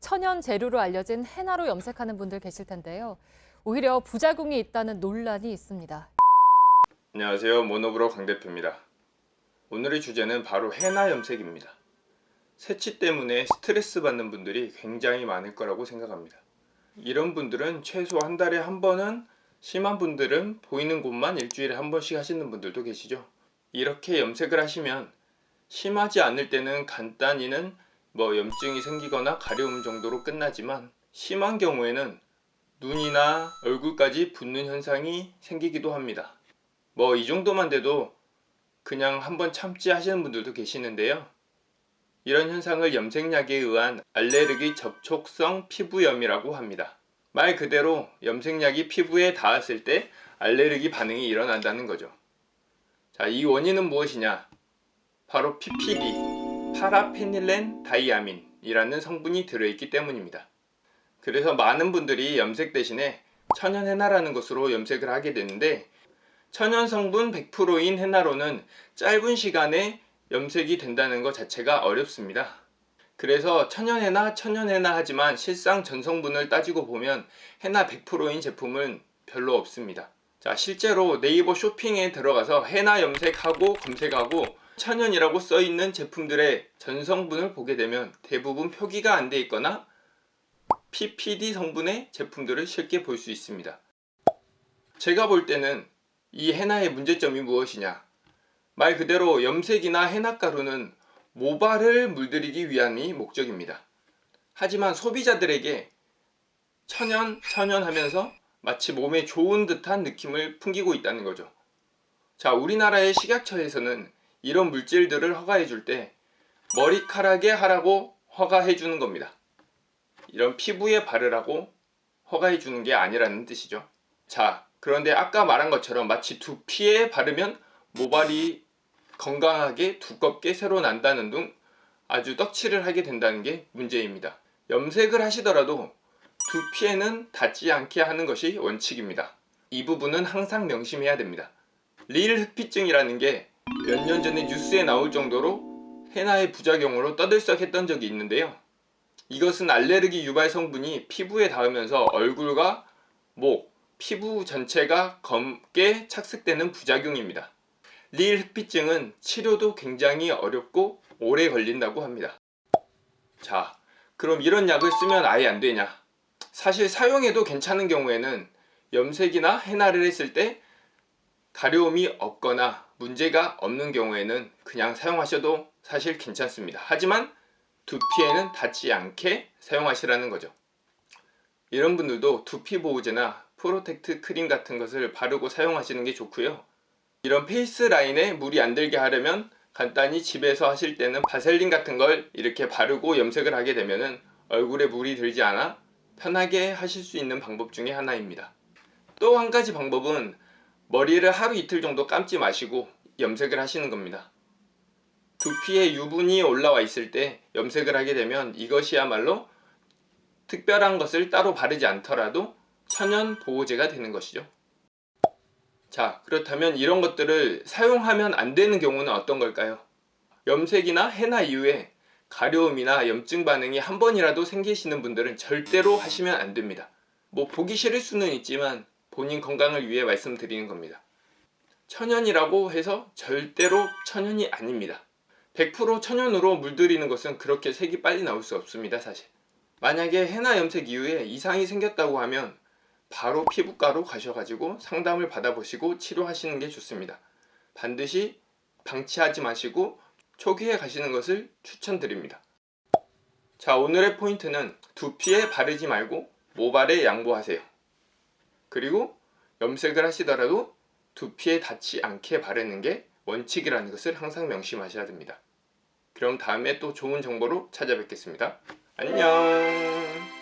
천연 재료로 알려진 헤나로 염색하는 분들 계실 텐데요. 오히려 부작용이 있다는 논란이 있습니다. 안녕하세요. 모노브로 강 대표입니다. 오늘의 주제는 바로 헤나 염색입니다. 새치 때문에 스트레스 받는 분들이 굉장히 많을 거라고 생각합니다. 이런 분들은 최소 한 달에 한 번은, 심한 분들은 보이는 곳만 일주일에 한 번씩 하시는 분들도 계시죠. 이렇게 염색을 하시면 심하지 않을 때는 간단히는 염증이 생기거나 가려움 정도로 끝나지만, 심한 경우에는 눈이나 얼굴까지 붓는 현상이 생기기도 합니다. 이 정도만 돼도 그냥 한번 참지 하시는 분들도 계시는데요. 이런 현상을 염색약에 의한 알레르기 접촉성 피부염이라고 합니다. 말 그대로 염색약이 피부에 닿았을 때 알레르기 반응이 일어난다는 거죠. 자, 이 원인은 무엇이냐? 바로 PPD, 파라페닐렌 다이아민이라는 성분이 들어있기 때문입니다. 그래서 많은 분들이 염색 대신에 천연 헤나라는 것으로 염색을 하게 되는데, 천연 성분 100%인 헤나로는 짧은 시간에 염색이 된다는 것 자체가 어렵습니다. 그래서 천연 헤나 하지만 실상 전성분을 따지고 보면 헤나 100%인 제품은 별로 없습니다. 자, 실제로 네이버 쇼핑에 들어가서 헤나 염색하고 검색하고 천연이라고 써있는 제품들의 전성분을 보게 되면 대부분 표기가 안 돼 있거나 PPD 성분의 제품들을 쉽게 볼 수 있습니다. 제가 볼 때는 이 헤나의 문제점이 무엇이냐? 말 그대로 염색이나 헤나 가루는 모발을 물들이기 위함이 목적입니다. 하지만 소비자들에게 천연 하면서 마치 몸에 좋은 듯한 느낌을 풍기고 있다는 거죠. 자, 우리나라의 식약처에서는 이런 물질들을 허가해 줄 때 머리카락에 하라고 허가해 주는 겁니다. 이런 피부에 바르라고 허가해 주는 게 아니라는 뜻이죠. 자, 그런데 아까 말한 것처럼 마치 두피에 바르면 모발이 건강하게 두껍게 새로 난다는 등 아주 떡칠을 하게 된다는 게 문제입니다. 염색을 하시더라도 두피에는 닿지 않게 하는 것이 원칙입니다. 이 부분은 항상 명심해야 됩니다. 릴 흑피증이라는 게 몇 년 전에 뉴스에 나올 정도로 헤나의 부작용으로 떠들썩했던 적이 있는데요. 이것은 알레르기 유발 성분이 피부에 닿으면서 얼굴과 목, 피부 전체가 검게 착색되는 부작용입니다. 릴 흑피증은 치료도 굉장히 어렵고 오래 걸린다고 합니다. 자, 그럼 이런 약을 쓰면 아예 안 되냐? 사실 사용해도 괜찮은 경우에는 염색이나 헤나를 했을 때 가려움이 없거나 문제가 없는 경우에는 그냥 사용하셔도 사실 괜찮습니다. 하지만 두피에는 닿지 않게 사용하시라는 거죠. 이런 분들도 두피 보호제나 프로텍트 크림 같은 것을 바르고 사용하시는 게 좋고요. 이런 페이스 라인에 물이 안 들게 하려면 간단히 집에서 하실 때는 바셀린 같은 걸 이렇게 바르고 염색을 하게 되면은 얼굴에 물이 들지 않아 편하게 하실 수 있는 방법 중에 하나입니다. 또 한 가지 방법은 머리를 하루 이틀 정도 감지 마시고 염색을 하시는 겁니다. 두피에 유분이 올라와 있을 때 염색을 하게 되면 이것이야말로 특별한 것을 따로 바르지 않더라도 천연 보호제가 되는 것이죠. 자, 그렇다면 이런 것들을 사용하면 안 되는 경우는 어떤 걸까요? 염색이나 헤나 이후에 가려움이나 염증 반응이 한 번이라도 생기시는 분들은 절대로 하시면 안 됩니다. 보기 싫을 수는 있지만 본인 건강을 위해 말씀드리는 겁니다. 천연이라고 해서 절대로 천연이 아닙니다. 100% 천연으로 물들이는 것은 그렇게 색이 빨리 나올 수 없습니다, 사실. 만약에 헤나 염색 이후에 이상이 생겼다고 하면 바로 피부과로 가셔가지고 상담을 받아보시고 치료하시는 게 좋습니다. 반드시 방치하지 마시고 초기에 가시는 것을 추천드립니다. 자, 오늘의 포인트는 두피에 바르지 말고 모발에 양보하세요. 그리고 염색을 하시더라도 두피에 닿지 않게 바르는 게 원칙이라는 것을 항상 명심하셔야 됩니다. 그럼 다음에 또 좋은 정보로 찾아뵙겠습니다. 안녕.